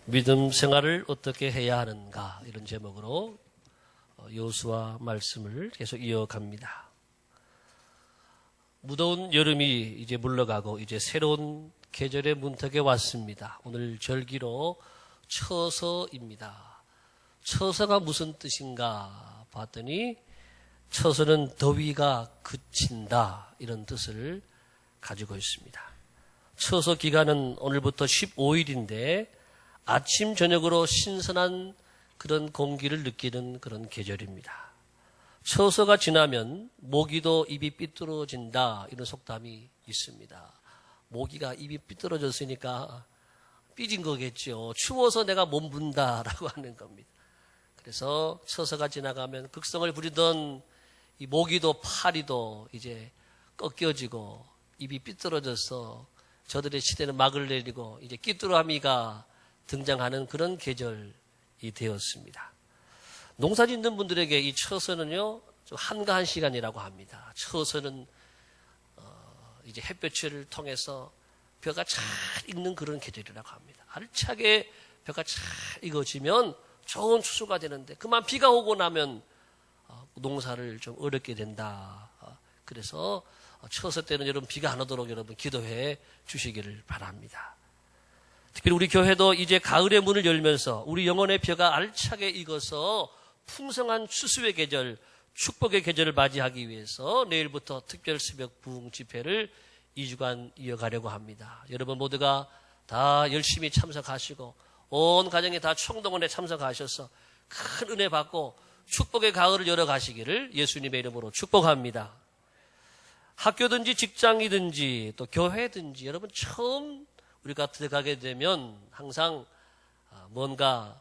믿음 생활을 어떻게 해야 하는가, 이런 제목으로 여호수아 말씀을 계속 이어갑니다. 무더운 여름이 이제 물러가고 이제 새로운 계절의 문턱에 왔습니다. 오늘 절기로 처서입니다. 처서가 무슨 뜻인가 봤더니 처서는 더위가 그친다, 이런 뜻을 가지고 있습니다. 처서 기간은 오늘부터 15일인데 아침 저녁으로 신선한 그런 공기를 느끼는 그런 계절입니다. 처서가 지나면 모기도 입이 삐뚤어진다, 이런 속담이 있습니다. 모기가 입이 삐뚤어졌으니까 삐진 거겠죠. 추워서 내가 몸분다라고 하는 겁니다. 그래서 처서가 지나가면 극성을 부리던 이 모기도 파리도 이제 꺾여지고 입이 삐뚤어져서 저들의 시대는 막을 내리고 이제 끼뚜라미가 등장하는 그런 계절이 되었습니다. 농사 짓는 분들에게 이 처서는요, 좀 한가한 시간이라고 합니다. 처서는 이제 햇볕을 통해서 벼가 잘 익는 그런 계절이라고 합니다. 알차게 벼가 잘 익어지면 좋은 추수가 되는데 그만 비가 오고 나면 농사를 좀 어렵게 된다. 그래서 처서 때는 여러분 비가 안 오도록 여러분 기도해 주시기를 바랍니다. 특히 우리 교회도 이제 가을의 문을 열면서 우리 영혼의 벼가 알차게 익어서 풍성한 추수의 계절, 축복의 계절을 맞이하기 위해서 내일부터 특별 새벽 부흥 집회를 2주간 이어가려고 합니다. 여러분 모두가 다 열심히 참석하시고 온 가정이 다 총동원에 참석하셔서 큰 은혜 받고 축복의 가을을 열어가시기를 예수님의 이름으로 축복합니다. 학교든지 직장이든지 또 교회든지 여러분 처음 우리가 들어가게 되면 항상 뭔가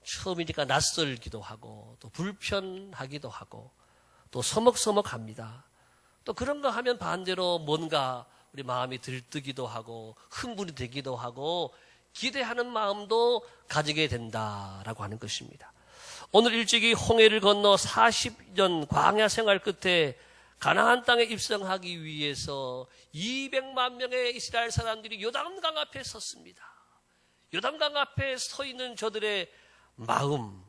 처음이니까 낯설기도 하고 또 불편하기도 하고 또 서먹서먹합니다. 또 그런 거 하면 반대로 뭔가 우리 마음이 들뜨기도 하고 흥분이 되기도 하고 기대하는 마음도 가지게 된다라고 하는 것입니다. 오늘 일찍이 홍해를 건너 40년 광야 생활 끝에 가나안 땅에 입성하기 위해서 200만 명의 이스라엘 사람들이 요단강 앞에 섰습니다. 요단강 앞에 서 있는 저들의 마음,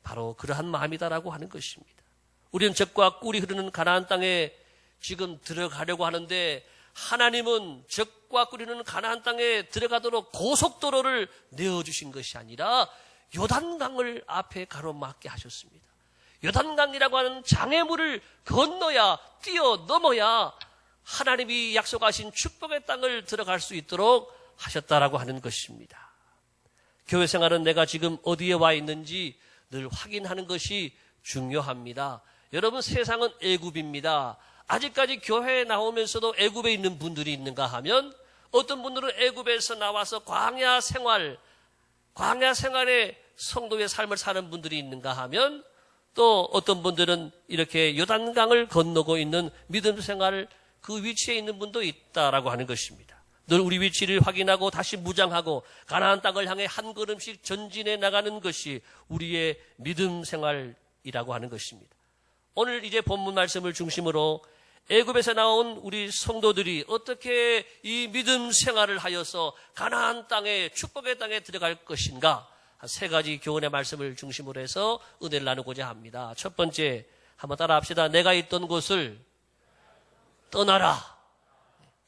바로 그러한 마음이다라고 하는 것입니다. 우리는 젖과 꿀이 흐르는 가나안 땅에 지금 들어가려고 하는데 하나님은 젖과 꿀이 흐르는 가나안 땅에 들어가도록 고속도로를 내어주신 것이 아니라 요단강을 앞에 가로막게 하셨습니다. 요단강이라고 하는 장애물을 건너야, 뛰어넘어야 하나님이 약속하신 축복의 땅을 들어갈 수 있도록 하셨다라고 하는 것입니다. 교회 생활은 내가 지금 어디에 와 있는지 늘 확인하는 것이 중요합니다. 여러분, 세상은 애굽입니다. 아직까지 교회에 나오면서도 애굽에 있는 분들이 있는가 하면 어떤 분들은 애굽에서 나와서 광야 생활에 성도의 삶을 사는 분들이 있는가 하면 또 어떤 분들은 이렇게 요단강을 건너고 있는 믿음 생활 그 위치에 있는 분도 있다라고 하는 것입니다. 늘 우리 위치를 확인하고 다시 무장하고 가나안 땅을 향해 한 걸음씩 전진해 나가는 것이 우리의 믿음 생활이라고 하는 것입니다. 오늘 이제 본문 말씀을 중심으로 애굽에서 나온 우리 성도들이 어떻게 이 믿음 생활을 하여서 가나안 땅에 축복의 땅에 들어갈 것인가, 세 가지 교훈의 말씀을 중심으로 해서 은혜를 나누고자 합니다. 첫 번째, 한번 따라 합시다. 내가 있던 곳을 떠나라.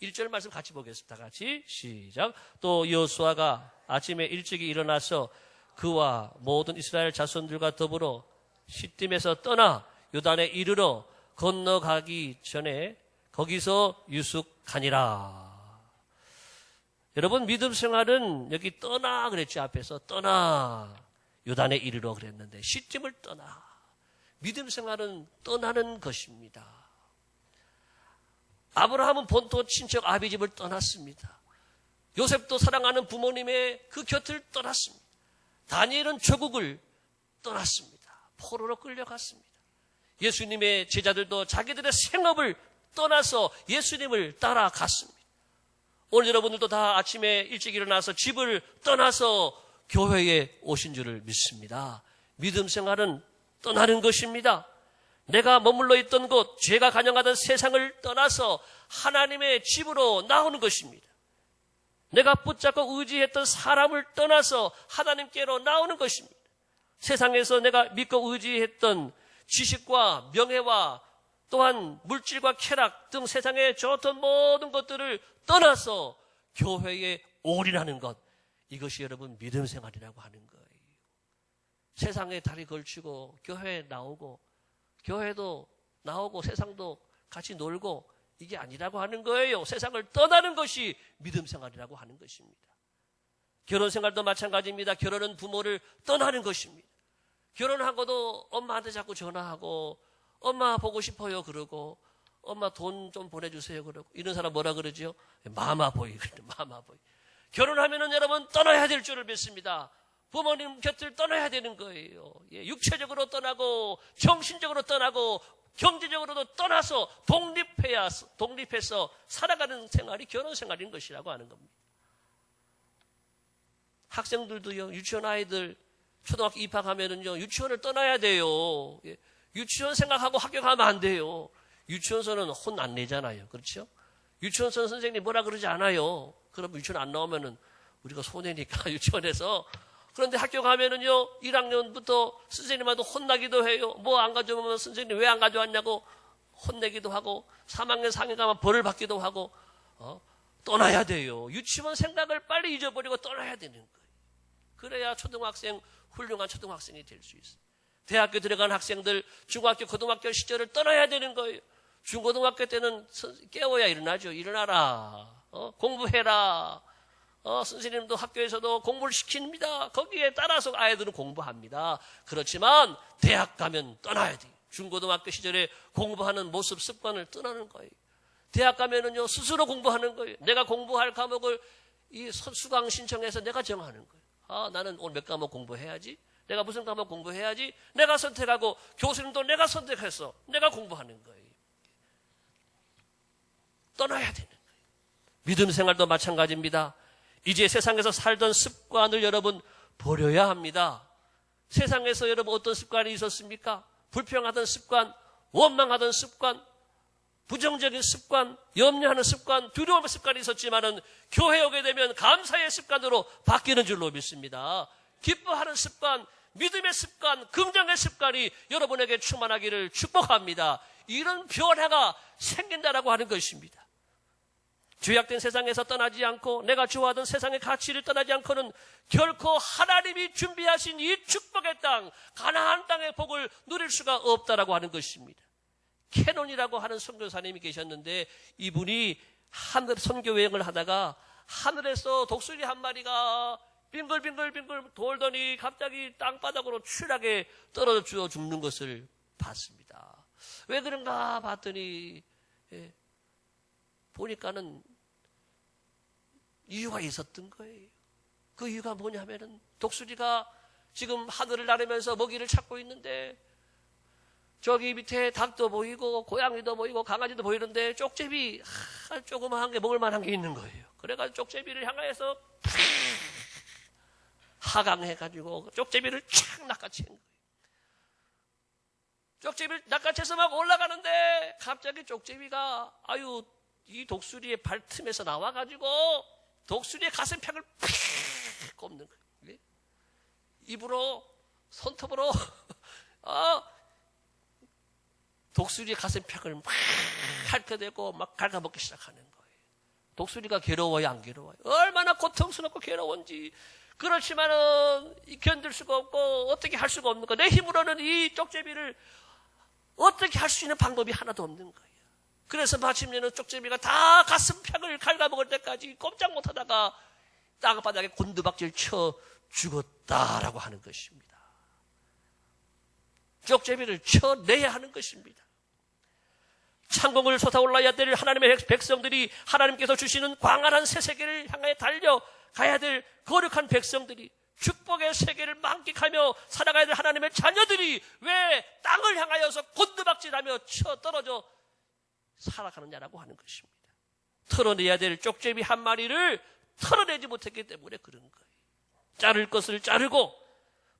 1절 말씀 같이 보겠습니다. 같이 시작. 또 여호수아가 아침에 일찍이 일어나서 그와 모든 이스라엘 자손들과 더불어 시딤에서 떠나 요단에 이르러 건너가기 전에 거기서 유숙하니라. 여러분, 믿음 생활은 여기 떠나 그랬죠. 앞에서 떠나 요단에 이르러 그랬는데 시딤을 떠나. 믿음 생활은 떠나는 것입니다. 아브라함은 본토 친척 아비집을 떠났습니다. 요셉도 사랑하는 부모님의 그 곁을 떠났습니다. 다니엘은 조국을 떠났습니다. 포로로 끌려갔습니다. 예수님의 제자들도 자기들의 생업을 떠나서 예수님을 따라갔습니다. 오늘 여러분들도 다 아침에 일찍 일어나서 집을 떠나서 교회에 오신 줄을 믿습니다. 믿음 생활은 떠나는 것입니다. 내가 머물러 있던 곳, 죄가 간영하던 세상을 떠나서 하나님의 집으로 나오는 것입니다. 내가 붙잡고 의지했던 사람을 떠나서 하나님께로 나오는 것입니다. 세상에서 내가 믿고 의지했던 지식과 명예와 또한 물질과 쾌락 등 세상에 좋던 모든 것들을 떠나서 교회에 올인하는 것, 이것이 여러분 믿음 생활이라고 하는 거예요. 세상에 다리 걸치고 교회에 나오고 교회도 나오고 세상도 같이 놀고 이게 아니라고 하는 거예요. 세상을 떠나는 것이 믿음 생활이라고 하는 것입니다. 결혼 생활도 마찬가지입니다. 결혼은 부모를 떠나는 것입니다. 결혼하고도 엄마한테 자꾸 전화하고 엄마 보고 싶어요 그러고 엄마 돈 좀 보내주세요 그러고 이런 사람 뭐라 그러죠? 마마보이. 마마보이. 결혼하면은 여러분 떠나야 될 줄을 믿습니다. 부모님 곁을 떠나야 되는 거예요. 육체적으로 떠나고 정신적으로 떠나고 경제적으로도 떠나서 독립해서 살아가는 생활이 결혼 생활인 것이라고 하는 겁니다. 학생들도요, 유치원 아이들 초등학교 입학하면은요, 유치원을 떠나야 돼요. 유치원 생각하고 학교 가면 안 돼요. 유치원서는 혼 안 내잖아요. 그렇죠? 유치원서 선생님이 뭐라 그러지 않아요. 그럼 유치원 안 나오면은 우리가 손해니까 유치원에서. 그런데 학교 가면은요, 1학년부터 선생님한테 혼나기도 해요. 뭐 안 가져오면 선생님 왜 안 가져왔냐고 혼내기도 하고, 3학년, 4학년 가면 벌을 받기도 하고, 떠나야 돼요. 유치원 생각을 빨리 잊어버리고 떠나야 되는 거예요. 그래야 초등학생, 훌륭한 초등학생이 될 수 있어요. 대학교 들어간 학생들, 중학교, 고등학교 시절을 떠나야 되는 거예요. 중고등학교 때는 깨워야 일어나죠. 일어나라. 공부해라. 선생님도 학교에서도 공부를 시킵니다. 거기에 따라서 아이들은 공부합니다. 그렇지만 대학 가면 떠나야 돼요. 중고등학교 시절에 공부하는 모습, 습관을 떠나는 거예요. 대학 가면은요, 스스로 공부하는 거예요. 내가 공부할 과목을 이 수강 신청해서 내가 정하는 거예요. 나는 오늘 몇 과목 공부해야지. 내가 무슨 과목 공부해야지. 내가 선택하고 교수님도 내가 선택해서 내가 공부하는 거예요. 떠나야 되는 거예요. 믿음 생활도 마찬가지입니다. 이제 세상에서 살던 습관을 여러분 버려야 합니다. 세상에서 여러분 어떤 습관이 있었습니까? 불평하던 습관, 원망하던 습관, 부정적인 습관, 염려하는 습관, 두려움의 습관이 있었지만은 교회에 오게 되면 감사의 습관으로 바뀌는 줄로 믿습니다. 기뻐하는 습관, 믿음의 습관, 긍정의 습관이 여러분에게 충만하기를 축복합니다. 이런 변화가 생긴다라고 하는 것입니다. 죄악된 세상에서 떠나지 않고 내가 좋아하던 세상의 가치를 떠나지 않고는 결코 하나님이 준비하신 이 축복의 땅, 가나안 땅의 복을 누릴 수가 없다라고 하는 것입니다. 캐논이라고 하는 선교사님이 계셨는데 이분이 하늘 선교 여행을 하다가 하늘에서 독수리 한 마리가 빙글빙글 돌더니 갑자기 땅바닥으로 추락에 떨어져 죽는 것을 봤습니다. 왜 그런가 봤더니 보니까는 이유가 있었던 거예요. 그 이유가 뭐냐면은 독수리가 지금 하늘을 나르면서 먹이를 찾고 있는데 저기 밑에 닭도 보이고 고양이도 보이고 강아지도 보이는데 쪽제비 조그마한 게 먹을 만한 게 있는 거예요. 그래가지고 쪽제비를 향하여서 하강해가지고 쪽제비를 착 낚아챈 거예요. 쪽제비를 낚아채서 막 올라가는데 갑자기 쪽제비가 이 독수리의 발틈에서 나와가지고 독수리의 가슴팍을 팍 꼽는 거예요. 입으로 손톱으로 독수리의 가슴팍을 막 핥아대고 막 갉아먹기 시작하는 거예요. 독수리가 괴로워요, 안 괴로워요? 얼마나 고통스럽고 괴로운지. 그렇지만은 견딜 수가 없고 어떻게 할 수가 없는 거예요. 내 힘으로는 이 쪽제비를 어떻게 할 수 있는 방법이 하나도 없는 거예요. 그래서 마침내는 쪽제비가 다 가슴팍을 갉아먹을 때까지 꼼짝 못하다가 땅바닥에 곤두박질 쳐 죽었다라고 하는 것입니다. 쪽제비를 쳐내야 하는 것입니다. 창공을 솟아올라야 될 하나님의 백성들이 하나님께서 주시는 광활한 새 세계를 향해 달려가야 될 거룩한 백성들이 축복의 세계를 만끽하며 살아가야 될 하나님의 자녀들이 왜 땅을 향하여서 곤두박질하며 쳐 떨어져 살아가느냐라고 하는 것입니다. 털어내야 될 쪽제비 한 마리를 털어내지 못했기 때문에 그런 거예요. 자를 것을 자르고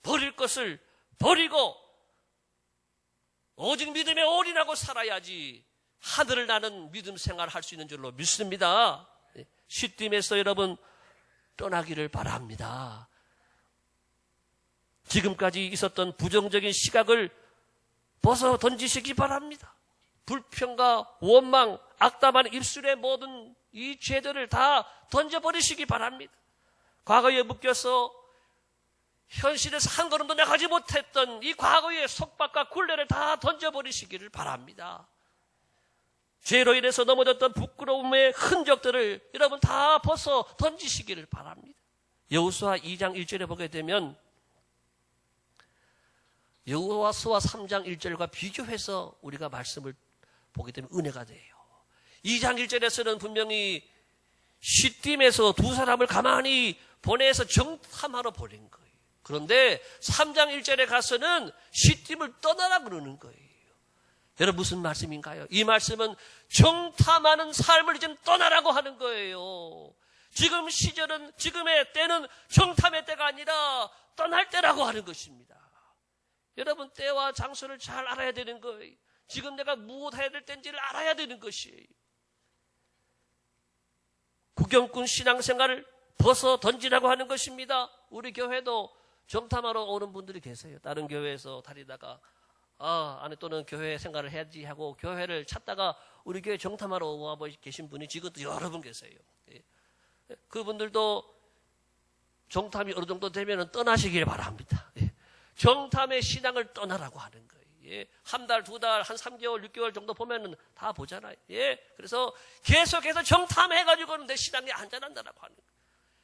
버릴 것을 버리고 오직 믿음에 올인하고 살아야지 하늘을 나는 믿음 생활을 할 수 있는 줄로 믿습니다. 시딤에서 여러분 떠나기를 바랍니다. 지금까지 있었던 부정적인 시각을 벗어 던지시기 바랍니다. 불평과 원망, 악담한 입술의 모든 이 죄들을 다 던져버리시기 바랍니다. 과거에 묶여서 현실에서 한 걸음도 나가지 못했던 이 과거의 속박과 굴레를 다 던져버리시기를 바랍니다. 죄로 인해서 넘어졌던 부끄러움의 흔적들을 여러분 다 벗어 던지시기를 바랍니다. 여호수아 2장 1절에 보게 되면 여호수아 3장 1절과 비교해서 우리가 말씀을 보게 되면 은혜가 돼요. 2장 1절에서는 분명히 시딤에서 두 사람을 가만히 보내서 정탐하러 보낸 거예요. 그런데 3장 1절에 가서는 시딤을 떠나라 그러는 거예요. 여러분 무슨 말씀인가요? 이 말씀은 정탐하는 삶을 이제 떠나라고 하는 거예요. 지금 시절은, 지금의 때는 정탐의 때가 아니라 떠날 때라고 하는 것입니다. 여러분 때와 장소를 잘 알아야 되는 거예요. 지금 내가 무엇 해야 될 때인지를 알아야 되는 것이에요. 구경꾼 신앙생활을 벗어 던지라고 하는 것입니다. 우리 교회도 정탐하러 오는 분들이 계세요. 다른 교회에서 다니다가 안에 또는 교회 생활을 해야지 하고 교회를 찾다가 우리 교회 정탐하러 와 계신 분이 지금도 여러 분 계세요. 그분들도 정탐이 어느 정도 되면 떠나시길 바랍니다. 정탐의 신앙을 떠나라고 하는 거예요. 한 달, 두 달, 한 3개월, 6개월 정도 보면은 다 보잖아요. 그래서 계속해서 정탐해가지고는 내 신앙이 안전한다라고 하는 거예요.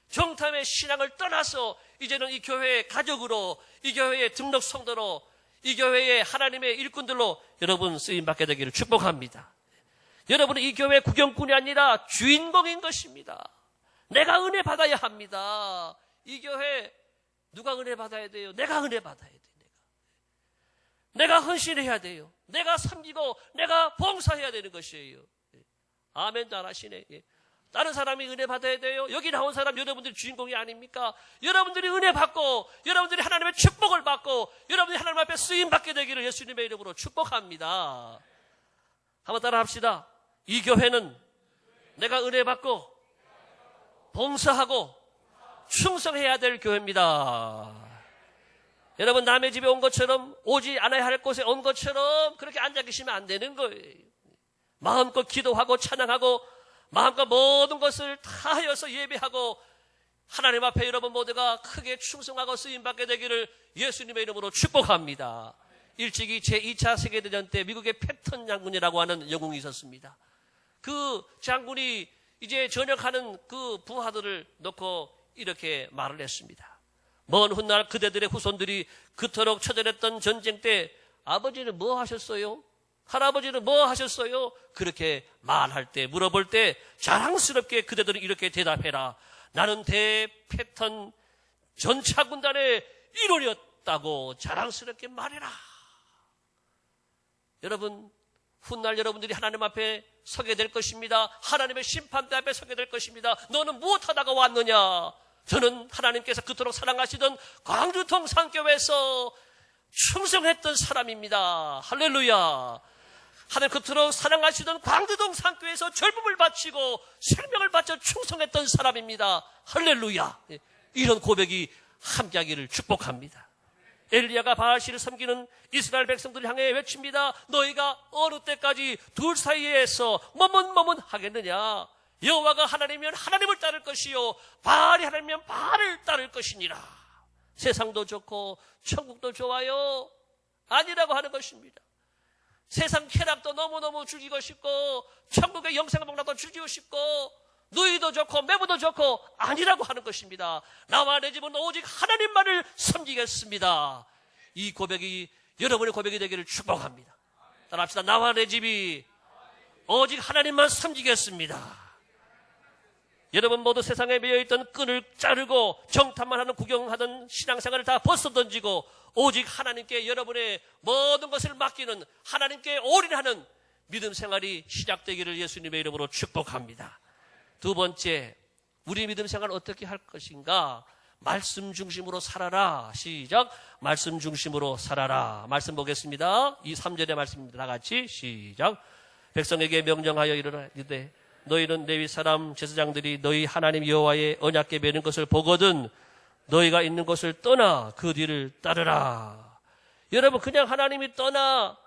정탐의 신앙을 떠나서 이제는 이 교회의 가족으로, 이 교회의 등록 성도로, 이 교회의 하나님의 일꾼들로 여러분 쓰임받게 되기를 축복합니다. 여러분은 이 교회 구경꾼이 아니라 주인공인 것입니다. 내가 은혜 받아야 합니다. 이 교회 누가 은혜 받아야 돼요? 내가 은혜 받아야 돼요. 내가 헌신해야 돼요. 내가 섬기고 내가 봉사해야 되는 것이에요. 아멘도 안 하시네. 다른 사람이 은혜 받아야 돼요. 여기 나온 사람 여러분들이 주인공이 아닙니까? 여러분들이 은혜 받고 여러분들이 하나님의 축복을 받고 여러분들이 하나님 앞에 쓰임받게 되기를 예수님의 이름으로 축복합니다. 한번 따라 합시다. 이 교회는 내가 은혜 받고 봉사하고 충성해야 될 교회입니다. 여러분 남의 집에 온 것처럼 오지 않아야 할 곳에 온 것처럼 그렇게 앉아 계시면 안 되는 거예요. 마음껏 기도하고 찬양하고 마음껏 모든 것을 다하여서 예배하고 하나님 앞에 여러분 모두가 크게 충성하고 쓰임받게 되기를 예수님의 이름으로 축복합니다. 일찍이 제2차 세계대전 때 미국의 패턴 장군이라고 하는 영웅이 있었습니다. 그 장군이 이제 전역하는 그 부하들을 놓고 이렇게 말을 했습니다. 먼 훗날 그대들의 후손들이 그토록 처절했던 전쟁 때 아버지는 뭐 하셨어요? 할아버지는 뭐 하셨어요? 그렇게 말할 때, 물어볼 때 자랑스럽게 그대들은 이렇게 대답해라. 나는 대패턴 전차군단의 일원이었다고 자랑스럽게 말해라. 여러분, 훗날 여러분들이 하나님 앞에 서게 될 것입니다. 하나님의 심판대 앞에 서게 될 것입니다. 너는 무엇하다가 왔느냐? 저는 하나님께서 그토록 사랑하시던 광주통 산교회에서 충성했던 사람입니다. 할렐루야. 하나님 그토록 사랑하시던 광주동 산교회에서 젊음을 바치고 생명을 바쳐 충성했던 사람입니다. 할렐루야. 이런 고백이 함께하기를 축복합니다. 엘리야가 바알시를 섬기는 이스라엘 백성들을 향해 외칩니다. 너희가 어느 때까지 둘 사이에서 머문머문하겠느냐? 여호와가 하나님이면 하나님을 따를 것이요 바알이 하나님이면 바알을 따를 것이니라. 세상도 좋고 천국도 좋아요? 아니라고 하는 것입니다. 세상 쾌락도 너무너무 즐기고 싶고 천국의 영생복락도 즐기고 싶고 누이도 좋고 매부도 좋고 아니라고 하는 것입니다. 나와 내 집은 오직 하나님만을 섬기겠습니다. 이 고백이 여러분의 고백이 되기를 축복합니다. 따라합시다. 나와 내 집이 오직 하나님만 섬기겠습니다. 여러분 모두 세상에 매여있던 끈을 자르고 정탐만 하는 구경하던 신앙생활을 다 벗어던지고 오직 하나님께 여러분의 모든 것을 맡기는 하나님께 올인하는 믿음 생활이 시작되기를 예수님의 이름으로 축복합니다. 두 번째, 우리 믿음 생활을 어떻게 할 것인가? 말씀 중심으로 살아라. 시작. 말씀 중심으로 살아라. 말씀 보겠습니다. 이 3절의 말씀입니다. 다 같이 시작. 백성에게 명령하여 이르라. 너희는 레위 사람 제사장들이 너희 하나님 여호와의 언약궤 매는 것을 보거든 너희가 있는 곳을 떠나 그 뒤를 따르라. 여러분, 그냥 하나님이 떠나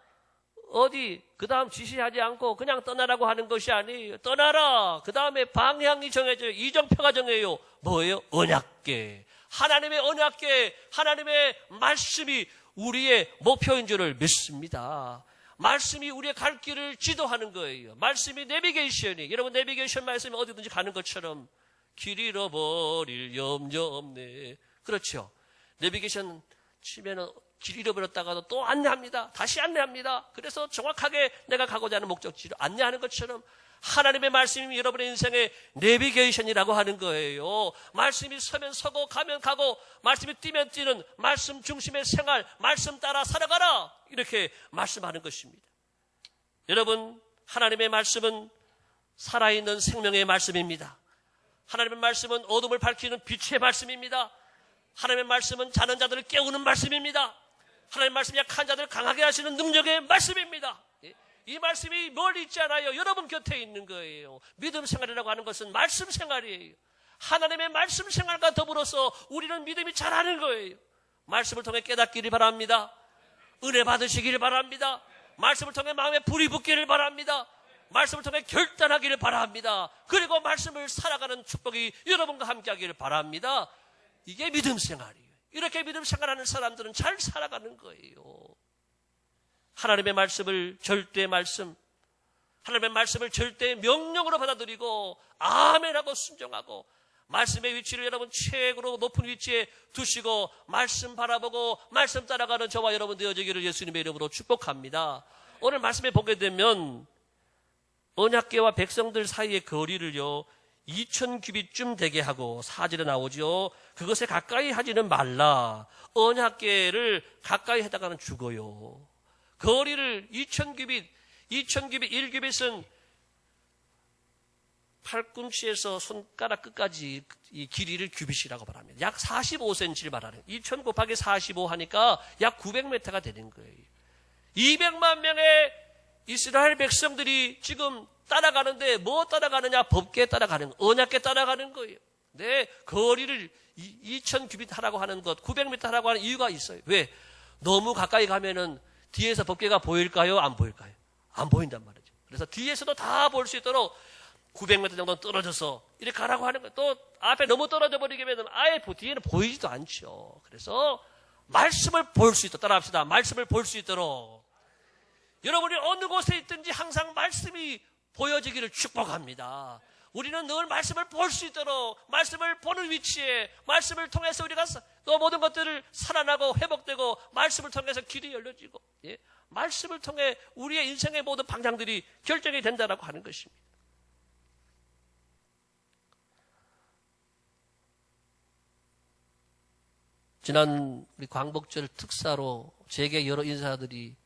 어디 그 다음 지시하지 않고 그냥 떠나라고 하는 것이 아니에요. 떠나라. 그 다음에 방향이 정해져요. 이정표가 정해요. 뭐예요? 언약궤. 하나님의 언약궤, 하나님의 말씀이 우리의 목표인 줄을 믿습니다. 말씀이 우리의 갈 길을 지도하는 거예요. 말씀이 내비게이션이, 여러분 내비게이션 말씀이 어디든지 가는 것처럼 길 잃어버릴 염려 없네. 그렇죠. 내비게이션 치면은 길 잃어버렸다가도 또 안내합니다. 다시 안내합니다. 그래서 정확하게 내가 가고자 하는 목적지를 안내하는 것처럼 하나님의 말씀이 여러분의 인생의 내비게이션이라고 하는 거예요. 말씀이 서면 서고 가면 가고 말씀이 뛰면 뛰는 말씀 중심의 생활, 말씀 따라 살아가라, 이렇게 말씀하는 것입니다. 여러분, 하나님의 말씀은 살아있는 생명의 말씀입니다. 하나님의 말씀은 어둠을 밝히는 빛의 말씀입니다. 하나님의 말씀은 자는 자들을 깨우는 말씀입니다. 하나님의 말씀이 약한 자들을 강하게 하시는 능력의 말씀입니다. 이 말씀이 멀리 있지 않아요. 여러분 곁에 있는 거예요. 믿음 생활이라고 하는 것은 말씀 생활이에요. 하나님의 말씀 생활과 더불어서 우리는 믿음이 자라는 거예요. 말씀을 통해 깨닫기를 바랍니다. 은혜 받으시기를 바랍니다. 말씀을 통해 마음에 불이 붙기를 바랍니다. 말씀을 통해 결단하기를 바랍니다. 그리고 말씀을 살아가는 축복이 여러분과 함께 하기를 바랍니다. 이게 믿음 생활이에요. 이렇게 믿음 생활하는 사람들은 잘 살아가는 거예요. 하나님의 말씀을 절대 말씀, 하나님의 말씀을 절대 명령으로 받아들이고 아멘하고 순종하고 말씀의 위치를 여러분 최고로 높은 위치에 두시고 말씀 바라보고 말씀 따라가는 저와 여러분 되어지기를 예수님의 이름으로 축복합니다. 오늘 말씀에 보게 되면 언약궤와 백성들 사이의 거리를요 2000규빗쯤 되게 하고 4절에 나오죠. 그것에 가까이 하지는 말라. 언약궤를 가까이 하다가는 죽어요. 거리를 2000규빗, 1규빗은 팔꿈치에서 손가락 끝까지 이 길이를 규빗이라고 말합니다. 약 45cm를 말하는, 2000 곱하기 45 하니까 약 900m가 되는 거예요. 200만 명의 이스라엘 백성들이 지금 따라가는데 뭐 따라가느냐? 법궤 따라가는, 언약궤 따라가는 거예요. 네, 거리를 2000규빗 하라고 하는 것, 900m 하라고 하는 이유가 있어요. 왜? 너무 가까이 가면은 뒤에서 법궤가 보일까요? 안 보일까요? 안 보인단 말이죠. 그래서 뒤에서도 다 볼 수 있도록 900m 정도 떨어져서 이렇게 가라고 하는 거예요. 또 앞에 너무 떨어져 버리게 되면 아예 뒤에는 보이지도 않죠. 그래서 말씀을 볼 수 있도록, 따라합시다. 말씀을 볼 수 있도록 여러분이 어느 곳에 있든지 항상 말씀이 보여지기를 축복합니다. 우리는 늘 말씀을 볼 수 있도록 말씀을 보는 위치에 말씀을 통해서 우리가 또 모든 것들을 살아나고 회복되고 말씀을 통해서 길이 열려지고 말씀을 통해 우리의 인생의 모든 방향들이 결정이 된다라고 하는 것입니다. 지난 우리 광복절 특사로 재계 여러 인사들이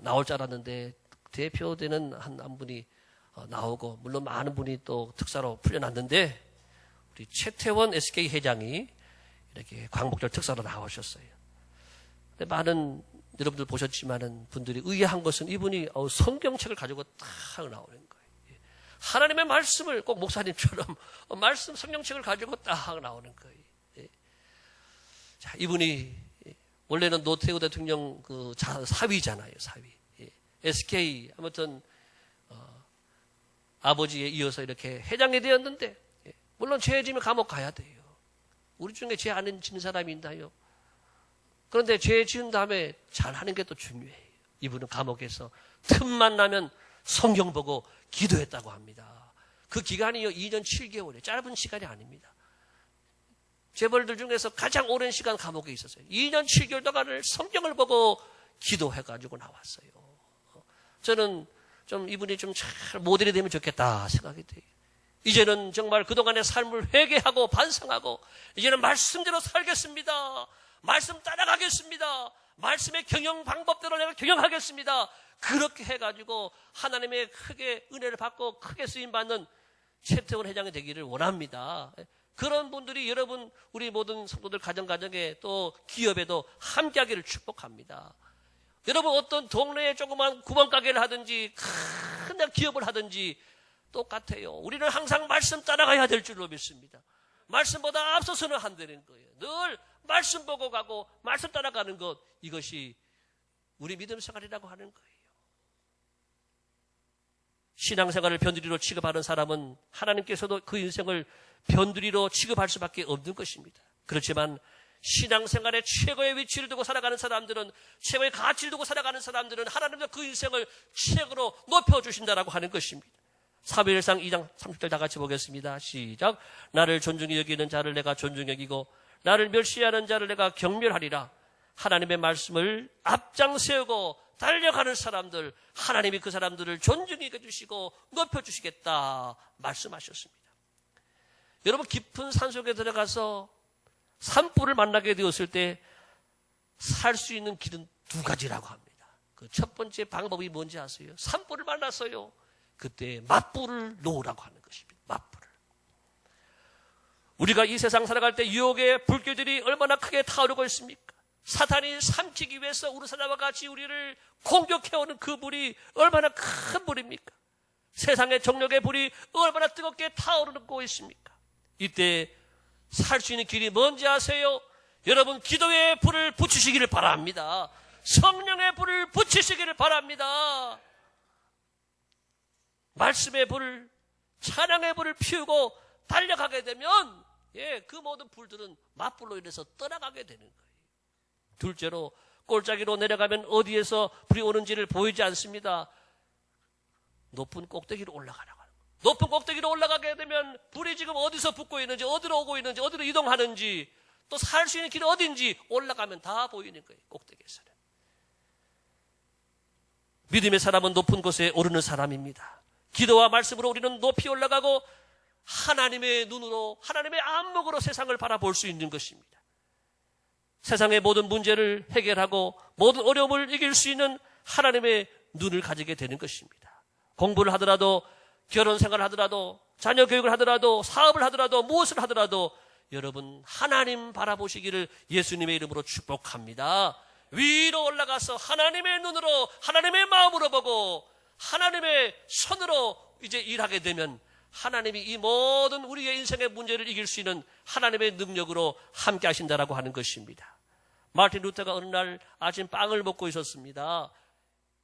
나올 줄 알았는데 대표되는 한 분이 나오고 물론 많은 분이 또 특사로 풀려났는데 우리 최태원 SK 회장이 이렇게 광복절 특사로 나오셨어요. 근데 많은 여러분들 보셨지만은 분들이 의아한 것은 이분이 성경책을 가지고 딱 나오는 거예요. 하나님의 말씀을 꼭 목사님처럼 말씀 성경책을 가지고 딱 나오는 거예요. 자, 이분이 원래는 노태우 대통령 그 사위잖아요, 사위. SK 아무튼 아버지에 이어서 이렇게 회장이 되었는데 물론 죄 지면 감옥 가야 돼요. 우리 중에 죄 안 지는 사람이 있나요? 그런데 죄 지은 다음에 잘하는 게 또 중요해요. 이분은 감옥에서 틈만 나면 성경 보고 기도했다고 합니다. 그 기간이요 2년 7개월이에요. 짧은 시간이 아닙니다. 재벌들 중에서 가장 오랜 시간 감옥에 있었어요. 2년 7개월 동안을 성경을 보고 기도해가지고 나왔어요. 저는 좀 이분이 좀 잘 모델이 되면 좋겠다 생각이 돼요. 이제는 정말 그동안의 삶을 회개하고 반성하고 이제는 말씀대로 살겠습니다. 말씀 따라가겠습니다. 말씀의 경영 방법대로 내가 경영하겠습니다. 그렇게 해가지고 하나님의 크게 은혜를 받고 크게 쓰임받는 최태원 회장이 되기를 원합니다. 그런 분들이 여러분 우리 모든 성도들 가정에 또 기업에도 함께하기를 축복합니다. 여러분 어떤 동네에 조그만 구멍가게를 하든지 큰 기업을 하든지 똑같아요. 우리는 항상 말씀 따라가야 될 줄로 믿습니다. 말씀보다 앞서서는 안 되는 거예요. 늘 말씀 보고 가고 말씀 따라가는 것, 이것이 우리 믿음 생활이라고 하는 거예요. 신앙생활을 변두리로 취급하는 사람은 하나님께서도 그 인생을 변두리로 취급할 수밖에 없는 것입니다. 그렇지만 신앙생활의 최고의 위치를 두고 살아가는 사람들은, 최고의 가치를 두고 살아가는 사람들은 하나님도 그 인생을 최고로 높여주신다라고 하는 것입니다. 사무엘상 2장 30절 다 같이 보겠습니다. 시작. 나를 존중히 여기는 자를 내가 존중히 여기고 나를 멸시하는 자를 내가 경멸하리라. 하나님의 말씀을 앞장 세우고 달려가는 사람들, 하나님이 그 사람들을 존중히 여겨주시고 높여주시겠다 말씀하셨습니다. 여러분, 깊은 산속에 들어가서 산불을 만나게 되었을 때 살 수 있는 길은 두 가지라고 합니다. 그 첫 번째 방법이 뭔지 아세요? 산불을 만났어요. 그때 맞불을 놓으라고 하는 것입니다. 맞불을. 우리가 이 세상 살아갈 때 유혹의 불길들이 얼마나 크게 타오르고 있습니까? 사탄이 삼키기 위해서 우르사자와 같이 우리를 공격해오는 그 불이 얼마나 큰 불입니까? 세상의 정력의 불이 얼마나 뜨겁게 타오르고 있습니까? 이때 살 수 있는 길이 뭔지 아세요? 여러분, 기도의 불을 붙이시기를 바랍니다. 성령의 불을 붙이시기를 바랍니다. 말씀의 불, 찬양의 불을 피우고 달려가게 되면 그 모든 불들은 맞불로 인해서 떠나가게 되는 거예요. 둘째로, 골짜기로 내려가면 어디에서 불이 오는지를 보이지 않습니다. 높은 꼭대기로 올라가라고 하는 거예요. 높은 꼭대기로 올라가게 되면 불이 지금 어디서 붙고 있는지, 어디로 오고 있는지, 어디로 이동하는지, 또 살 수 있는 길이 어딘지 올라가면 다 보이는 거예요. 꼭대기에서는. 믿음의 사람은 높은 곳에 오르는 사람입니다. 기도와 말씀으로 우리는 높이 올라가고 하나님의 눈으로, 하나님의 안목으로 세상을 바라볼 수 있는 것입니다. 세상의 모든 문제를 해결하고 모든 어려움을 이길 수 있는 하나님의 눈을 가지게 되는 것입니다. 공부를 하더라도, 결혼 생활을 하더라도, 자녀 교육을 하더라도, 사업을 하더라도, 무엇을 하더라도 여러분, 하나님 바라보시기를 예수님의 이름으로 축복합니다. 위로 올라가서 하나님의 눈으로, 하나님의 마음으로 보고 하나님의 손으로 이제 일하게 되면 하나님이 이 모든 우리의 인생의 문제를 이길 수 있는 하나님의 능력으로 함께 하신다라고 하는 것입니다. 마틴 루터가 어느 날 아침 빵을 먹고 있었습니다.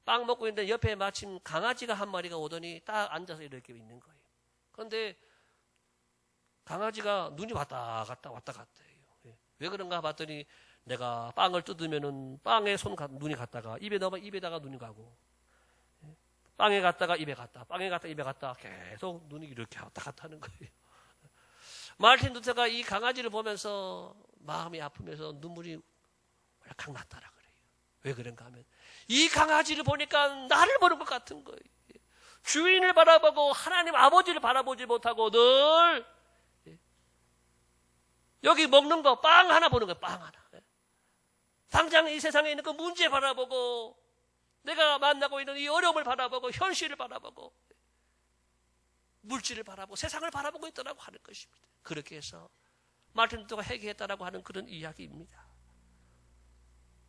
빵 먹고 있는데 옆에 마침 강아지가 한 마리가 오더니 딱 앉아서 이렇게 있는 거예요. 그런데 강아지가 눈이 왔다 갔다 해요. 왜 그런가 봤더니 내가 빵을 뜯으면은 빵에 눈이 갔다가 입에 넣으면 입에다가 눈이 가고, 빵에 갔다가 입에 갔다, 빵에 갔다가 입에 갔다, 계속 눈이 이렇게 왔다 갔다 하는 거예요. 마틴 루터가 이 강아지를 보면서 마음이 아프면서 눈물이 왈칵 났다라 그래요. 왜 그런가 하면 이 강아지를 보니까 나를 보는 것 같은 거예요. 주인을 바라보고 하나님 아버지를 바라보지 못하고 늘 여기 먹는 거 빵 하나 보는 거예요. 빵 하나. 당장 이 세상에 있는 그 문제 바라보고, 내가 만나고 있는 이 어려움을 바라보고, 현실을 바라보고, 물질을 바라보고, 세상을 바라보고 있더라고 하는 것입니다. 그렇게 해서 마틴 루터가 회개했다라고 하는 그런 이야기입니다.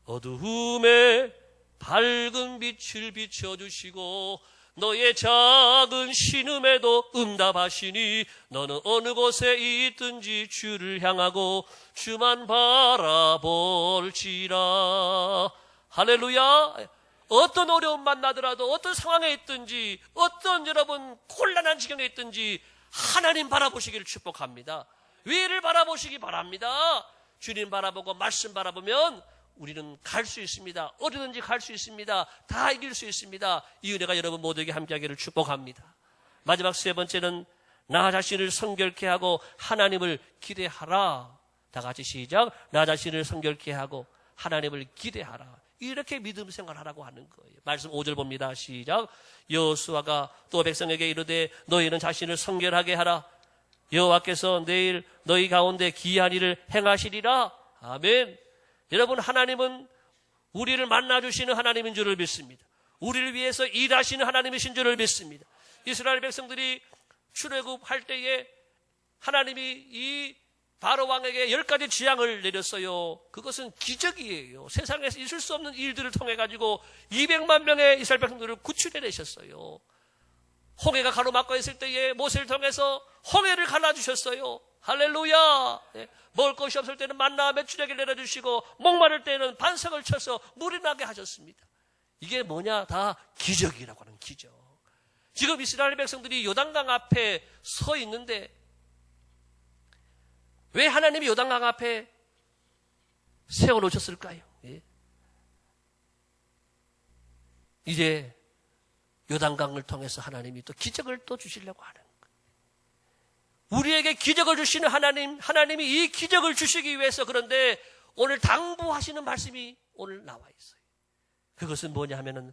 어두움에 밝은 빛을 비춰주시고 너의 작은 신음에도 응답하시니 너는 어느 곳에 있든지 주를 향하고 주만 바라볼지라. 할렐루야. 어떤 어려움 만나더라도, 어떤 상황에 있든지, 어떤 여러분 곤란한 지경에 있든지 하나님 바라보시기를 축복합니다. 위를 바라보시기 바랍니다. 주님 바라보고 말씀 바라보면 우리는 갈 수 있습니다. 어디든지 갈 수 있습니다. 다 이길 수 있습니다. 이 은혜가 여러분 모두에게 함께하기를 축복합니다. 마지막 세 번째는 나 자신을 성결케 하고 하나님을 기대하라. 다 같이 시작. 나 자신을 성결케 하고 하나님을 기대하라. 이렇게 믿음 생활하라고 하는 거예요. 말씀 5절 봅니다. 시작. 여호수아가 또 백성에게 이르되 너희는 자신을 성결하게 하라. 여호와께서 내일 너희 가운데 기이한 일을 행하시리라. 아멘. 여러분, 하나님은 우리를 만나주시는 하나님인 줄을 믿습니다. 우리를 위해서 일하시는 하나님이신 줄을 믿습니다. 이스라엘 백성들이 출애굽할 때에 하나님이 이 바로 왕에게 10가지 재앙을 내렸어요. 그것은 기적이에요. 세상에서 있을 수 없는 일들을 통해 가지고 200만 명의 이스라엘 백성들을 구출해내셨어요. 홍해가 가로막고 있을 때에 모세를 통해서 홍해를 갈라주셨어요. 할렐루야. 네. 먹을 것이 없을 때는 만나 메추라기를 내려주시고 목마를 때는 반석을 쳐서 물이 나게 하셨습니다. 이게 뭐냐? 다 기적이라고 하는 기적. 지금 이스라엘 백성들이 요단강 앞에 서 있는데 왜 하나님이 요단강 앞에 세워놓으셨을까요? 예. 이제 요단강을 통해서 하나님이 또 기적을 또 주시려고 하는 거예요. 우리에게 기적을 주시는 하나님이 이 기적을 주시기 위해서 그런데 오늘 당부하시는 말씀이 오늘 나와 있어요. 그것은 뭐냐 하면은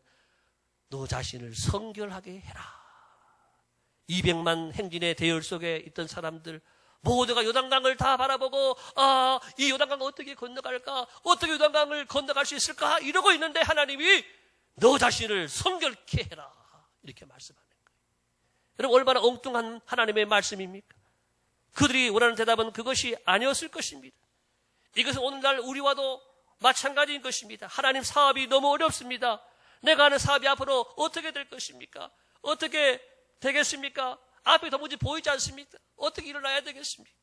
너 자신을 성결하게 해라. 200만 행진의 대열 속에 있던 사람들 모두가 요단강을 다 바라보고 이 요단강을 어떻게 건너갈까? 어떻게 요단강을 건너갈 수 있을까? 이러고 있는데 하나님이 너 자신을 성결케 해라. 이렇게 말씀하는 거예요. 여러분 얼마나 엉뚱한 하나님의 말씀입니까? 그들이 원하는 대답은 그것이 아니었을 것입니다. 이것은 오늘날 우리와도 마찬가지인 것입니다. 하나님 사업이 너무 어렵습니다. 내가 하는 사업이 앞으로 어떻게 될 것입니까? 어떻게 되겠습니까? 앞이 도무지 보이지 않습니까? 어떻게 일어나야 되겠습니까?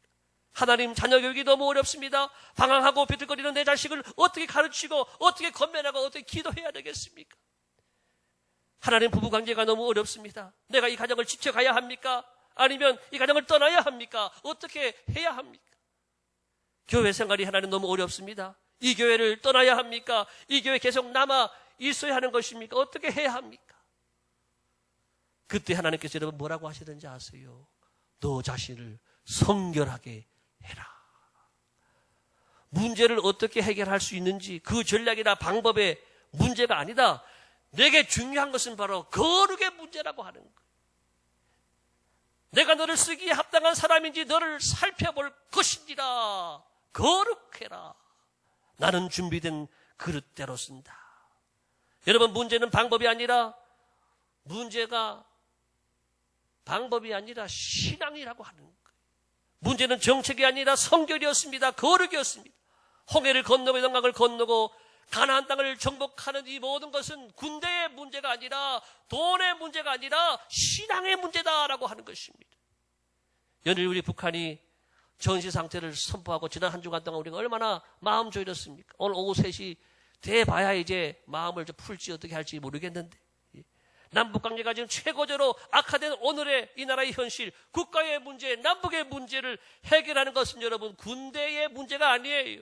하나님 자녀 교육이 너무 어렵습니다. 방황하고 비틀거리는 내 자식을 어떻게 가르치고 어떻게 건면하고 어떻게 기도해야 되겠습니까? 하나님 부부관계가 너무 어렵습니다. 내가 이 가정을 지켜가야 합니까? 아니면 이 가정을 떠나야 합니까? 어떻게 해야 합니까? 교회 생활이 하나님 너무 어렵습니다. 이 교회를 떠나야 합니까? 이 교회 계속 남아 있어야 하는 것입니까? 어떻게 해야 합니까? 그때 하나님께서 여러분 뭐라고 하시던지 아세요? 너 자신을 성결하게 해라. 문제를 어떻게 해결할 수 있는지 그 전략이나 방법의 문제가 아니다. 내게 중요한 것은 바로 거룩의 문제라고 하는 거예요. 내가 너를 쓰기에 합당한 사람인지 너를 살펴볼 것인지라. 거룩해라. 나는 준비된 그릇대로 쓴다. 여러분 문제는 방법이 아니라 신앙이라고 하는 거예요. 문제는 정책이 아니라 성결이었습니다. 거룩이었습니다. 홍해를 건너고 요단강을 건너고 가나안 땅을 정복하는 이 모든 것은 군대의 문제가 아니라 돈의 문제가 아니라 신앙의 문제다라고 하는 것입니다. 연일 우리 북한이 전시 상태를 선포하고 지난 한 주간 동안 우리가 얼마나 마음 졸였습니까? 오늘 오후 3시 돼봐야 이제 마음을 좀 풀지 어떻게 할지 모르겠는데 남북관계가 지금 최고조로 악화된 오늘의 이 나라의 현실, 국가의 문제, 남북의 문제를 해결하는 것은 여러분 군대의 문제가 아니에요.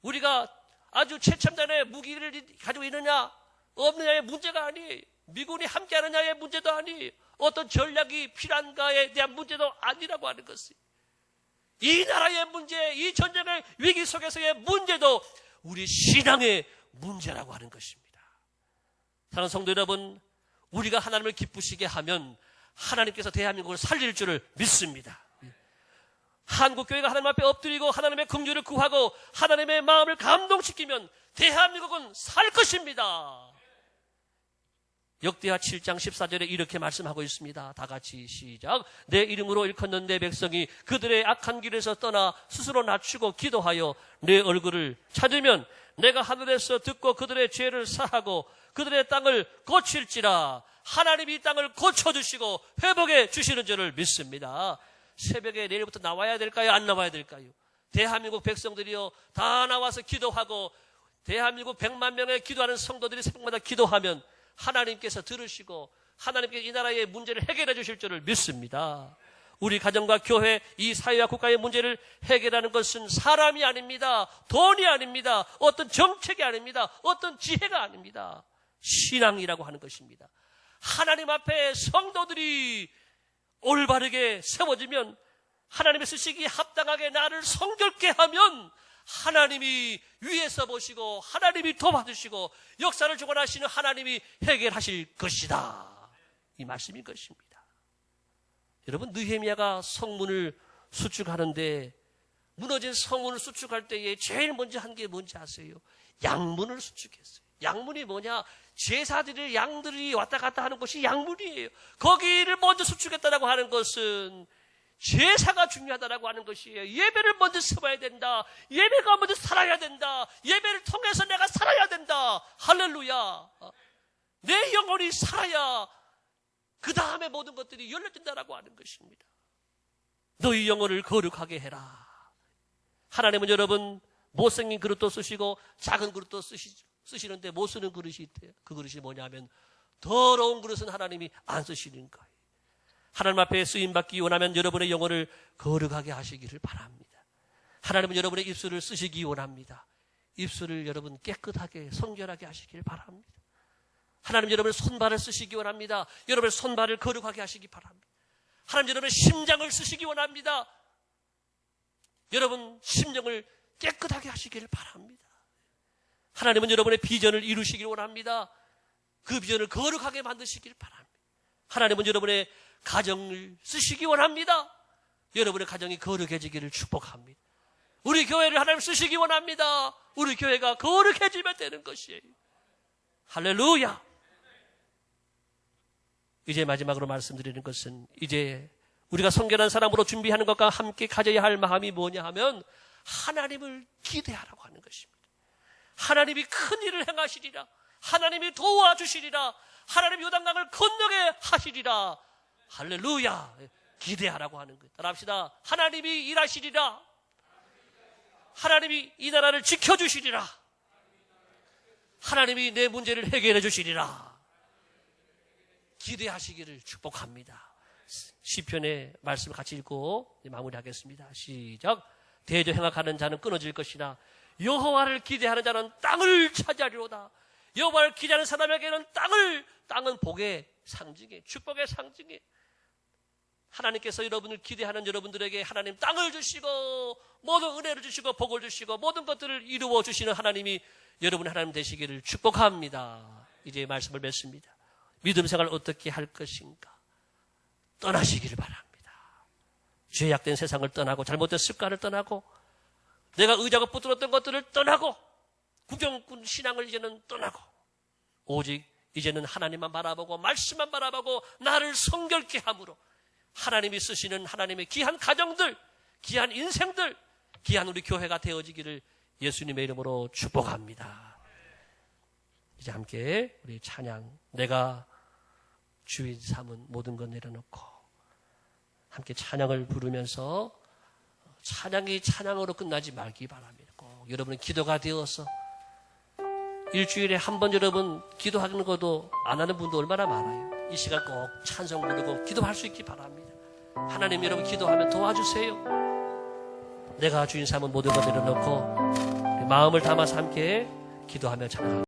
우리가 아주 최첨단의 무기를 가지고 있느냐 없느냐의 문제가 아니에요. 미군이 함께하느냐의 문제도 아니에요. 어떤 전략이 필요한가에 대한 문제도 아니라고 하는 것이에요. 이 나라의 문제, 이 전쟁의 위기 속에서의 문제도 우리 신앙의 문제라고 하는 것입니다. 사랑하는 성도 여러분, 우리가 하나님을 기쁘시게 하면 하나님께서 대한민국을 살릴 줄을 믿습니다. 한국교회가 하나님 앞에 엎드리고 하나님의 긍휼을 구하고 하나님의 마음을 감동시키면 대한민국은 살 것입니다. 역대하 7장 14절에 이렇게 말씀하고 있습니다. 다 같이 시작. 내 이름으로 일컫는 내 백성이 그들의 악한 길에서 떠나 스스로 낮추고 기도하여 내 얼굴을 찾으면 내가 하늘에서 듣고 그들의 죄를 사하고 그들의 땅을 고칠지라. 하나님이 이 땅을 고쳐주시고 회복해 주시는 줄을 믿습니다. 새벽에 내일부터 나와야 될까요? 안 나와야 될까요? 대한민국 백성들이요 다 나와서 기도하고 대한민국 100만 명의 기도하는 성도들이 새벽마다 기도하면 하나님께서 들으시고 하나님께서 이 나라의 문제를 해결해 주실 줄을 믿습니다. 우리 가정과 교회, 이 사회와 국가의 문제를 해결하는 것은 사람이 아닙니다. 돈이 아닙니다. 어떤 정책이 아닙니다. 어떤 지혜가 아닙니다. 신앙이라고 하는 것입니다. 하나님 앞에 성도들이 올바르게 세워지면 하나님의 쓰시기에 합당하게 나를 성결케 하면 하나님이 위에서 보시고 하나님이 도와주시고 역사를 주관하시는 하나님이 해결하실 것이다. 이 말씀인 것입니다. 여러분 느헤미야가 성문을 수축하는데 무너진 성문을 수축할 때에 제일 먼저 한 게 뭔지 아세요? 양문을 수축했어요. 양문이 뭐냐? 제사들이 양들이 왔다 갔다 하는 것이 양문이에요. 거기를 먼저 수축했다라고 하는 것은 제사가 중요하다라고 하는 것이에요. 예배를 먼저 서봐야 된다. 예배가 먼저 살아야 된다. 예배를 통해서 내가 살아야 된다. 할렐루야. 내 영혼이 살아야 그 다음에 모든 것들이 열려진다라고 하는 것입니다. 너희 영혼을 거룩하게 해라. 하나님은 여러분 못생긴 그릇도 쓰시고 작은 그릇도 쓰시는데 못 쓰는 그릇이 있대요. 그 그릇이 뭐냐면 더러운 그릇은 하나님이 안 쓰시는 거예요. 하나님 앞에 쓰임받기 원하면 여러분의 영혼을 거룩하게 하시기를 바랍니다. 하나님은 여러분의 입술을 쓰시기 원합니다. 입술을 여러분 깨끗하게 성결하게 하시길 바랍니다. 하나님 여러분의 손발을 쓰시기 원합니다. 여러분의 손발을 거룩하게 하시기 바랍니다. 하나님 여러분의 심장을 쓰시기 원합니다. 여러분 심령을 깨끗하게 하시기를 바랍니다. 하나님은 여러분의 비전을 이루시길 원합니다. 그 비전을 거룩하게 만드시길 바랍니다. 하나님은 여러분의 가정을 쓰시기 원합니다. 여러분의 가정이 거룩해지기를 축복합니다. 우리 교회를 하나님 쓰시기 원합니다. 우리 교회가 거룩해지면 되는 것이에요. 할렐루야. 이제 마지막으로 말씀드리는 것은 이제 우리가 성결한 사람으로 준비하는 것과 함께 가져야 할 마음이 뭐냐 하면 하나님을 기대하라고 하는 것입니다. 하나님이 큰 일을 행하시리라. 하나님이 도와주시리라. 하나님이 요단강을 건너게 하시리라. 할렐루야. 기대하라고 하는 것. 따라합시다. 하나님이 일하시리라. 하나님이 이 나라를 지켜주시리라. 하나님이 내 문제를 해결해 주시리라. 기대하시기를 축복합니다. 시편의 말씀을 같이 읽고 마무리하겠습니다. 시작. 대저 행악하는 자는 끊어질 것이나 여호와를 기대하는 자는 땅을 차지하리로다. 여호와를 기대하는 사람에게는 땅은 복의 상징이에요. 축복의 상징이에요. 하나님께서 여러분을 기대하는 여러분들에게 하나님 땅을 주시고 모든 은혜를 주시고 복을 주시고 모든 것들을 이루어 주시는 하나님이 여러분의 하나님 되시기를 축복합니다. 이제 말씀을 맺습니다. 믿음 생활을 어떻게 할 것인가? 떠나시기를 바랍니다. 죄악된 세상을 떠나고 잘못된 습관을 떠나고 내가 의자고 붙들었던 것들을 떠나고 구경꾼 신앙을 이제는 떠나고 오직 이제는 하나님만 바라보고 말씀만 바라보고 나를 성결케 함으로 하나님이 쓰시는 하나님의 귀한 가정들, 귀한 인생들, 귀한 우리 교회가 되어지기를 예수님의 이름으로 축복합니다. 이제 함께 우리 찬양, 내가 주인 삼은 모든 것 내려놓고 함께 찬양을 부르면서 찬양이 찬양으로 끝나지 말기 바랍니다. 꼭 여러분의 기도가 되어서 일주일에 한 번 여러분 기도하는 것도 안 하는 분도 얼마나 많아요. 이 시간 꼭 찬송 부르고 기도할 수 있기 바랍니다. 하나님 여러분 기도하면 도와주세요. 내가 주인 삼은 모든 것 내려놓고 마음을 담아서 함께 기도하며 찬양합니다.